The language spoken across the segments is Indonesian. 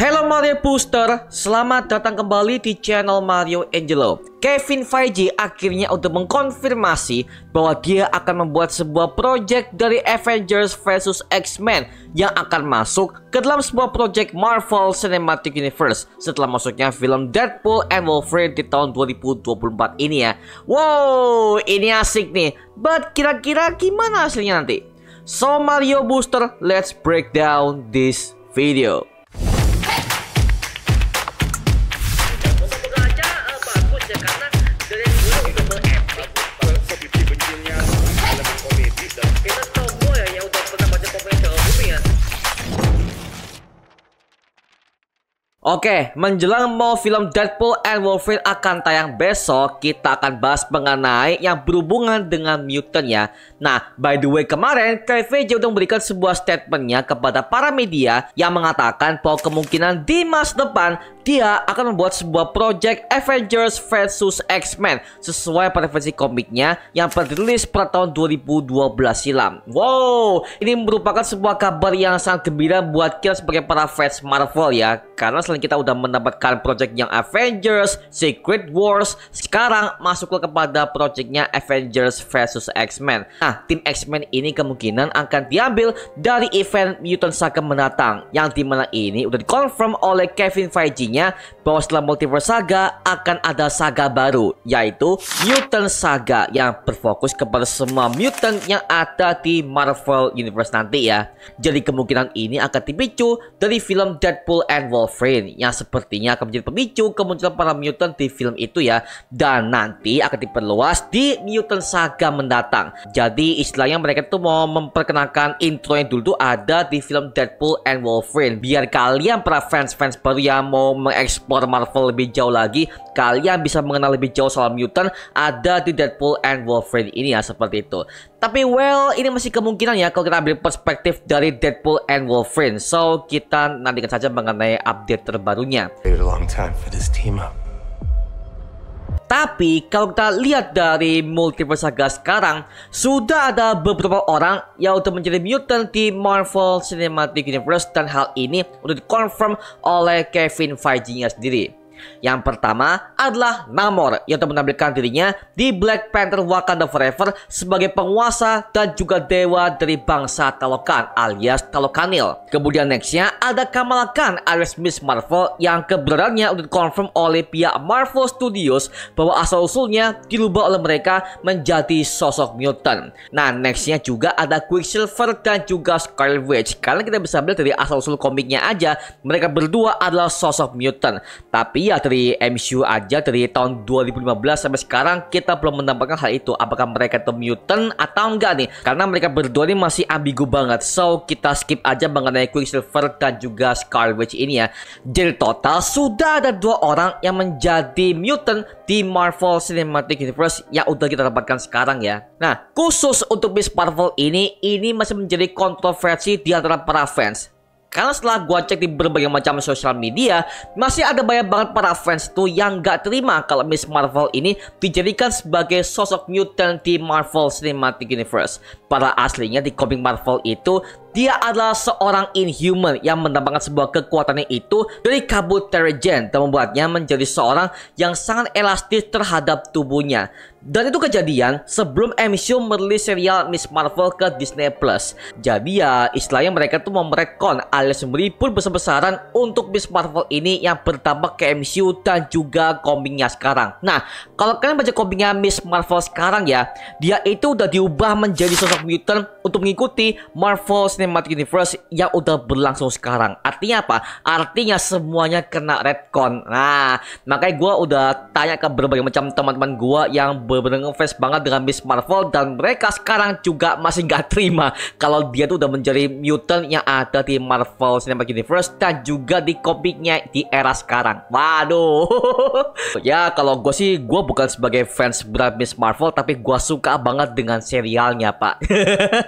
Halo Mario Booster, selamat datang kembali di channel Mario Angelo. Kevin Feige akhirnya untuk mengkonfirmasi bahwa dia akan membuat sebuah project dari Avengers vs X-Men yang akan masuk ke dalam sebuah project Marvel Cinematic Universe setelah masuknya film Deadpool and Wolverine di tahun 2024 ini ya. Wow, ini asik nih. But kira-kira gimana hasilnya nanti? So Mario Booster, let's break down this video. Oke, menjelang mau film Deadpool and Wolverine akan tayang besok, kita akan bahas mengenai yang berhubungan dengan mutant ya. Nah, by the way kemarin, Kevin Feige udah memberikan sebuah statementnya kepada para media yang mengatakan bahwa kemungkinan di masa depan dia akan membuat sebuah project Avengers vs X-Men sesuai pada versi komiknya yang dirilis pada tahun 2012 silam. Wow, ini merupakan sebuah kabar yang sangat gembira buat kita sebagai para fans Marvel ya. Karena selain kita udah mendapatkan project yang Avengers, Secret Wars, sekarang masuk kepada projectnya Avengers vs X-Men. Nah, tim X-Men ini kemungkinan akan diambil dari event Mutant Saga mendatang, yang dimana ini udah dikonfirm oleh Kevin Feige bahwa setelah Multiverse Saga akan ada saga baru, yaitu Mutant Saga yang berfokus kepada semua mutant yang ada di Marvel Universe nanti ya. Jadi kemungkinan ini akan dipicu dari film Deadpool and Wolverine yang sepertinya akan menjadi pemicu kemunculan para mutant di film itu ya, dan nanti akan diperluas di Mutant Saga mendatang. Jadi istilahnya mereka tuh mau memperkenalkan intro yang dulu tuh ada di film Deadpool and Wolverine, biar kalian para fans-fans baru yang mau mengeksplor Marvel lebih jauh lagi, kalian bisa mengenal lebih jauh soal mutant ada di Deadpool and Wolverine ini ya, seperti itu. Tapi well, ini masih kemungkinan ya kalau kita ambil perspektif dari Deadpool and Wolverine. So kita nantikan saja mengenai update terbarunya. Tapi kalau kita lihat dari Multiverse Saga sekarang, sudah ada beberapa orang yang udah menjadi mutant di Marvel Cinematic Universe, dan hal ini udah dikonfirm oleh Kevin Feige-nya sendiri. Yang pertama adalah Namor yang telah menampilkan dirinya di Black Panther Wakanda Forever sebagai penguasa dan juga dewa dari bangsa Talokan alias Talokanil. Kemudian nextnya ada Kamala Khan alias Miss Marvel yang keberadaannya sudah dikonfirm oleh pihak Marvel Studios bahwa asal-usulnya dirubah oleh mereka menjadi sosok mutant. Nah, nextnya juga ada Quicksilver dan juga Scarlet Witch. Karena kita bisa lihat dari asal-usul komiknya aja, mereka berdua adalah sosok mutant. Tapi ya dari MCU aja dari tahun 2015 sampai sekarang kita belum mendapatkan hal itu. Apakah mereka itu mutant atau enggak nih? Karena mereka berdua ini masih ambigu banget. So kita skip aja mengenai Quicksilver dan juga Scarlet Witch ini ya. Jadi total sudah ada 2 orang yang menjadi mutant di Marvel Cinematic Universe yang udah kita dapatkan sekarang ya. Nah, khusus untuk Miss Marvel ini masih menjadi kontroversi di antara para fans. Karena setelah gua cek di berbagai macam sosial media, masih ada banyak banget para fans tuh yang gak terima kalau Miss Marvel ini dijadikan sebagai sosok mutant di Marvel Cinematic Universe. Pada aslinya di komik Marvel itu, dia adalah seorang Inhuman yang mendapatkan sebuah kekuatannya itu dari kabut Terrigen dan membuatnya menjadi seorang yang sangat elastis terhadap tubuhnya. Dan itu kejadian sebelum MCU merilis serial Miss Marvel ke Disney Plus. Jadi ya istilahnya mereka tuh mau meretcon alias meribut besar-besaran untuk Miss Marvel ini yang berdampak ke MCU dan juga komiknya sekarang. Nah, kalau kalian baca komiknya Miss Marvel sekarang ya, dia itu udah diubah menjadi sosok mutant untuk mengikuti Marvel Cinematic Universe yang udah berlangsung sekarang. Artinya apa? Artinya semuanya kena retcon. Nah, makanya gue udah tanya ke berbagai macam teman-teman gue yang bener-bener ngefans banget dengan Miss Marvel, dan mereka sekarang juga masih gak terima kalau dia tuh udah menjadi mutant yang ada di Marvel Cinematic Universe dan juga di komiknya di era sekarang. Waduh. Ya kalau gue sih, gue bukan sebagai fans berat Miss Marvel, tapi gue suka banget dengan serialnya pak.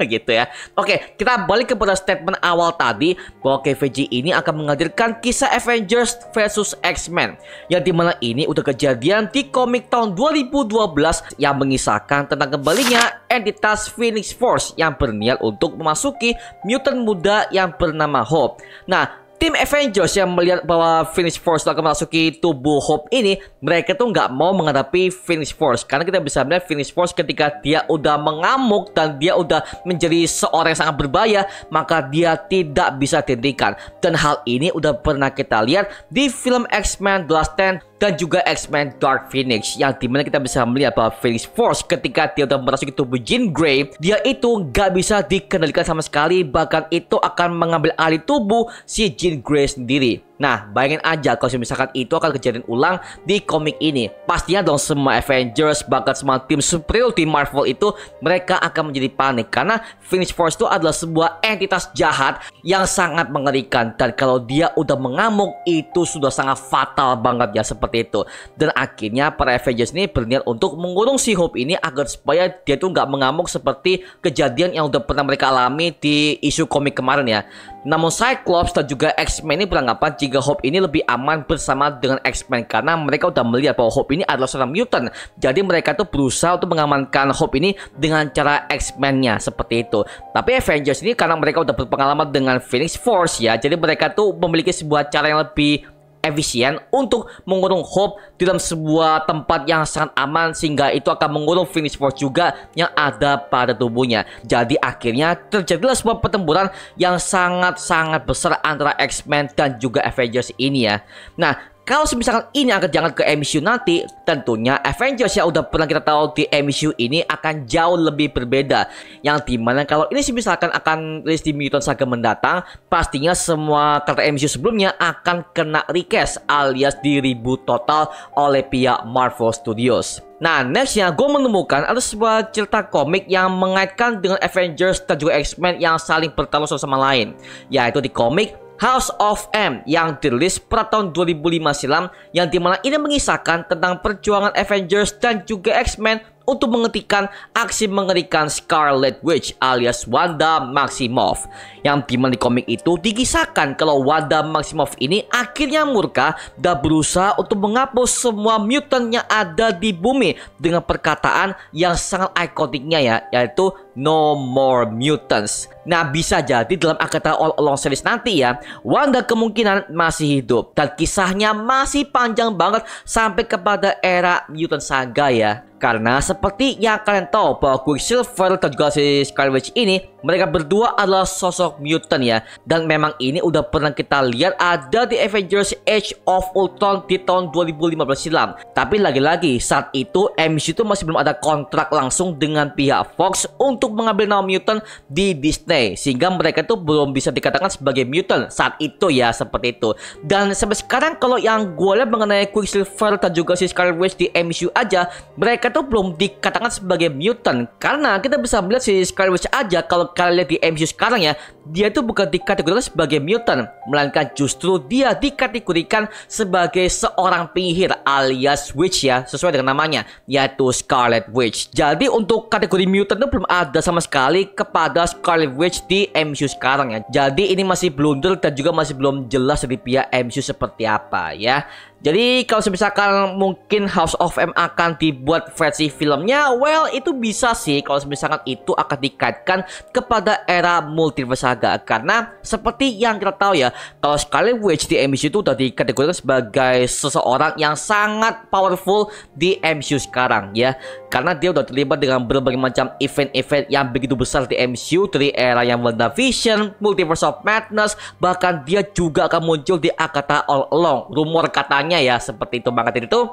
Gitu ya. Oke, kita balik kepada statement awal tadi bahwa KVG ini akan menghadirkan kisah Avengers versus X-Men, yang dimana ini udah kejadian di komik tahun 2012 yang mengisahkan tentang kembalinya entitas Phoenix Force yang berniat untuk memasuki mutant muda yang bernama Hope. Nah, tim Avengers yang melihat bahwa Phoenix Force akan memasuki tubuh Hope ini, mereka tuh nggak mau menghadapi Phoenix Force. Karena kita bisa melihat Phoenix Force ketika dia udah mengamuk dan dia udah menjadi seorang yang sangat berbahaya, maka dia tidak bisa dihentikan. Dan hal ini udah pernah kita lihat di film X-Men The Last Stand dan juga X-Men Dark Phoenix, yang dimana kita bisa melihat bahwa Phoenix Force ketika dia udah merasuki tubuh Jean Grey, dia itu nggak bisa dikendalikan sama sekali, bahkan itu akan mengambil alih tubuh si Jean Grey sendiri. Nah, bayangin aja kalau misalkan itu akan kejadian ulang di komik ini. Pastinya dong semua Avengers, bahkan semua tim superior di Marvel itu, mereka akan menjadi panik. Karena Phoenix Force itu adalah sebuah entitas jahat yang sangat mengerikan. Dan kalau dia udah mengamuk, itu sudah sangat fatal banget ya, seperti itu. Dan akhirnya para Avengers ini berniat untuk mengurung si Hope ini agar supaya dia tuh nggak mengamuk seperti kejadian yang udah pernah mereka alami di isu komik kemarin ya. Namun Cyclops dan juga X-Men ini beranggapan jika Hope ini lebih aman bersama dengan X-Men, karena mereka udah melihat bahwa Hope ini adalah seorang mutant. Jadi mereka tuh berusaha untuk mengamankan Hope ini dengan cara X-Men-nya, seperti itu. Tapi Avengers ini karena mereka udah berpengalaman dengan Phoenix Force ya, jadi mereka tuh memiliki sebuah cara yang lebih efisien untuk mengurung Hope di dalam sebuah tempat yang sangat aman, sehingga itu akan mengurung Phoenix Force juga yang ada pada tubuhnya. Jadi akhirnya terjadilah sebuah pertempuran yang sangat-sangat besar antara X-Men dan juga Avengers ini ya. Nah, kalau misalkan ini akan jangan ke MCU nanti, tentunya Avengers yang udah pernah kita tahu di MCU ini akan jauh lebih berbeda. Yang dimana kalau ini misalkan akan rilis di Mutant Saga mendatang, pastinya semua karakter MCU sebelumnya akan kena recast alias di reboot total oleh pihak Marvel Studios. Nah, nextnya gue menemukan ada sebuah cerita komik yang mengaitkan dengan Avengers dan juga X-Men yang saling bertarung satu sama lain, yaitu di komik House of M yang dirilis pada tahun 2005 silam, yang dimana ini mengisahkan tentang perjuangan Avengers dan juga X-Men untuk menghentikan aksi mengerikan Scarlet Witch alias Wanda Maximoff. Yang dimana di komik itu dikisahkan kalau Wanda Maximoff ini akhirnya murka dan berusaha untuk menghapus semua mutant yang ada di bumi dengan perkataan yang sangat ikoniknya ya, yaitu No More Mutants. Nah, bisa jadi dalam Agatha All Along series nanti ya, Wanda kemungkinan masih hidup dan kisahnya masih panjang banget sampai kepada era Mutant Saga ya. Karena seperti yang kalian tahu bahwa Quicksilver dan juga si Scarlet Witch ini, mereka berdua adalah sosok mutant ya. Dan memang ini udah pernah kita lihat ada di Avengers Age of Ultron di tahun 2015 silam. Tapi lagi-lagi saat itu MCU itu masih belum ada kontrak langsung dengan pihak Fox untuk mengambil nama mutant di Disney, sehingga mereka tuh belum bisa dikatakan sebagai mutant saat itu ya, seperti itu. Dan sampai sekarang kalau yang gue lihat mengenai Quicksilver dan juga si Scarlet Witch di MCU aja, mereka tuh belum dikategorikan sebagai mutant. Karena kita bisa melihat si Scarlet Witch aja, kalau kalian lihat di MCU sekarang ya, dia tuh bukan dikategorikan sebagai mutant, melainkan justru dia dikategorikan sebagai seorang penyihir alias witch ya, sesuai dengan namanya, yaitu Scarlet Witch. Jadi untuk kategori mutant itu belum ada sama sekali kepada Scarlet Witch di MCU sekarang ya. Jadi ini masih blunder dan juga masih belum jelas dari pihak MCU seperti apa ya. Jadi kalau misalkan mungkin House of M akan dibuat versi filmnya, well itu bisa sih kalau misalkan itu akan dikaitkan kepada era Multiverse Saga. Karena seperti yang kita tahu ya, kalau Scarlet Witch di MCU itu udah dikategorikan sebagai seseorang yang sangat powerful di MCU sekarang ya. Karena dia udah terlibat dengan berbagai macam event-event yang begitu besar di MCU, dari era yang WandaVision, Multiverse of Madness, bahkan dia juga akan muncul di Agatha All Along. Rumor katanya ya seperti itu banget itu.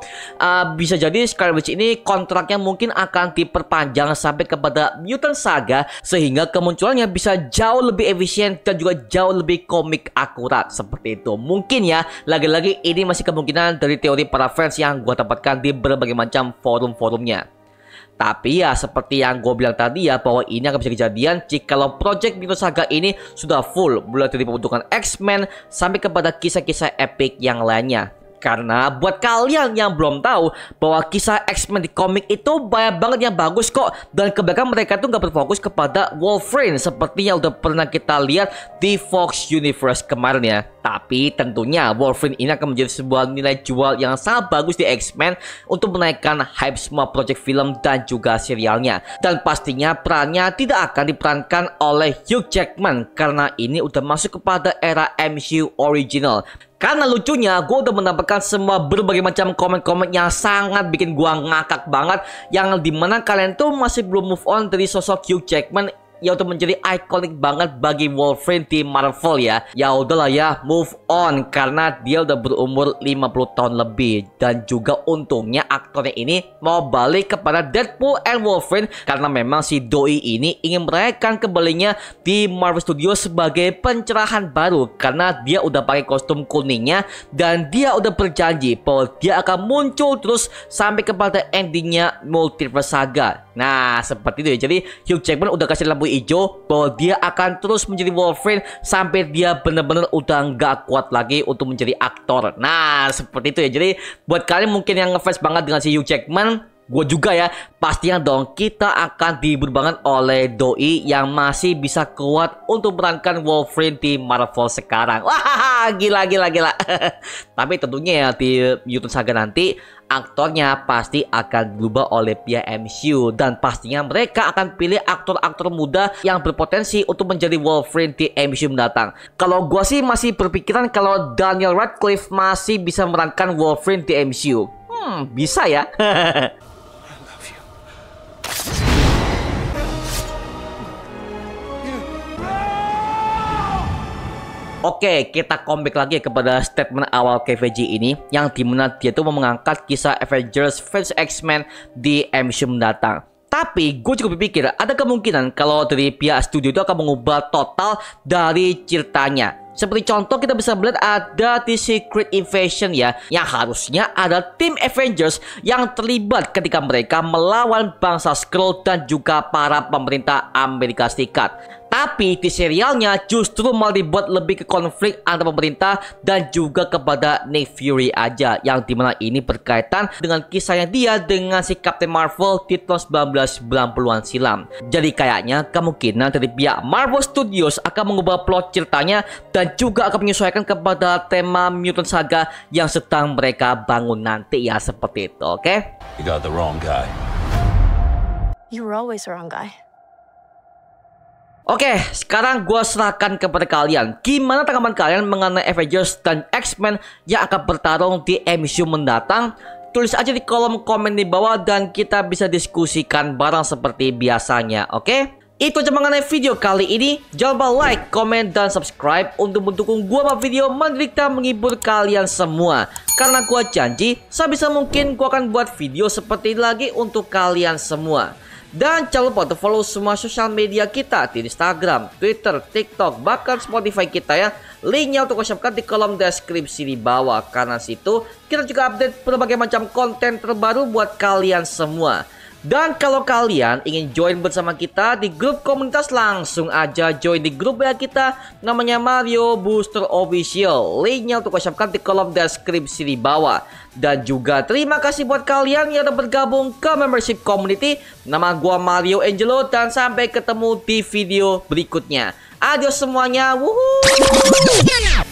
Bisa jadi Scarlet Witch ini kontraknya mungkin akan diperpanjang sampai kepada Mutant Saga, sehingga kemunculannya bisa jauh lebih efisien dan juga jauh lebih komik akurat seperti itu. Mungkin ya, lagi-lagi ini masih kemungkinan dari teori para fans yang gue dapatkan di berbagai macam forum-forumnya. Tapi ya seperti yang gue bilang tadi ya, bahwa ini akan bisa kejadian jikalau Project Mutant Saga ini sudah full, mulai dari pembentukan X-Men sampai kepada kisah-kisah epic yang lainnya. Karena buat kalian yang belum tahu bahwa kisah X-Men di komik itu banyak banget yang bagus kok. Dan kebanyakan mereka tuh nggak berfokus kepada Wolverine seperti yang udah pernah kita lihat di Fox Universe kemarin ya. Tapi tentunya Wolverine ini akan menjadi sebuah nilai jual yang sangat bagus di X-Men untuk menaikkan hype semua project film dan juga serialnya. Dan pastinya perannya tidak akan diperankan oleh Hugh Jackman karena ini udah masuk kepada era MCU original. Karena lucunya gue udah mendapatkan semua berbagai macam komen-komen yang sangat bikin gue ngakak banget, yang dimana kalian tuh masih belum move on dari sosok Hugh Jackman yang udah menjadi ikonik banget bagi Wolverine di Marvel ya. Ya udahlah ya, move on karena dia udah berumur 50 tahun lebih. Dan juga untungnya aktornya ini mau balik kepada Deadpool and Wolverine karena memang si doi ini ingin merayakan kembalinya di Marvel Studios sebagai pencerahan baru karena dia udah pakai kostum kuningnya dan dia udah berjanji bahwa dia akan muncul terus sampai kepada endingnya Multiverse Saga. Nah seperti itu ya. Jadi Hugh Jackman udah kasih lampu hijau bahwa dia akan terus menjadi Wolverine sampai dia bener-bener udah nggak kuat lagi untuk menjadi aktor. Nah seperti itu ya. Jadi buat kalian mungkin yang ngefans banget dengan si Hugh Jackman, gue juga ya, pastinya dong kita akan dihibur banget oleh doi yang masih bisa kuat untuk memerankan Wolverine di Marvel sekarang. Wah gila. Tapi tentunya ya di Mutant Saga nanti aktornya pasti akan berubah oleh pihak MCU dan pastinya mereka akan pilih aktor-aktor muda yang berpotensi untuk menjadi Wolverine di MCU mendatang. Kalau gue sih masih berpikiran kalau Daniel Radcliffe masih bisa memerankan Wolverine di MCU. Bisa ya. Oke, kita comeback lagi kepada statement awal KVJ ini yang dimana dia tuh mau mengangkat kisah Avengers vs X-Men di MCU mendatang. Tapi gue juga berpikir ada kemungkinan kalau dari pihak studio itu akan mengubah total dari ceritanya. Seperti contoh kita bisa melihat ada di Secret Invasion ya, yang harusnya ada tim Avengers yang terlibat ketika mereka melawan bangsa Skrull dan juga para pemerintah Amerika Serikat. Tapi di serialnya justru malah dibuat lebih ke konflik antara pemerintah dan juga kepada Nick Fury aja, yang dimana ini berkaitan dengan kisahnya dia dengan si Captain Marvel di tahun 1990-an silam. Jadi kayaknya kemungkinan dari pihak Marvel Studios akan mengubah plot ceritanya dan juga akan menyesuaikan kepada tema Mutant Saga yang sedang mereka bangun nanti ya, seperti itu. Oke? You got the wrong guy. You were always the wrong guy. Oke, sekarang gue serahkan kepada kalian. Gimana tanggapan kalian mengenai Avengers dan X-Men yang akan bertarung di MCU mendatang? Tulis aja di kolom komen di bawah dan kita bisa diskusikan bareng seperti biasanya, oke? Itu aja mengenai video kali ini. Jangan lupa like, komen, dan subscribe untuk mendukung gue sama video menderita menghibur kalian semua. Karena gue janji, sebisa mungkin gue akan buat video seperti ini lagi untuk kalian semua. Dan jangan lupa untuk follow semua sosial media kita di Instagram, Twitter, TikTok, bahkan Spotify kita ya. Linknya untuk siapkan di kolom deskripsi di bawah. Karena situ kita juga update berbagai macam konten terbaru buat kalian semua. Dan kalau kalian ingin join bersama kita di grup komunitas, langsung aja join di grup WA kita, namanya Mario Booster Official. Linknya untuk siapkan di kolom deskripsi di bawah. Dan juga terima kasih buat kalian yang udah bergabung ke membership community. Nama gua Mario Angelo dan sampai ketemu di video berikutnya. Adios semuanya. Wuhuu.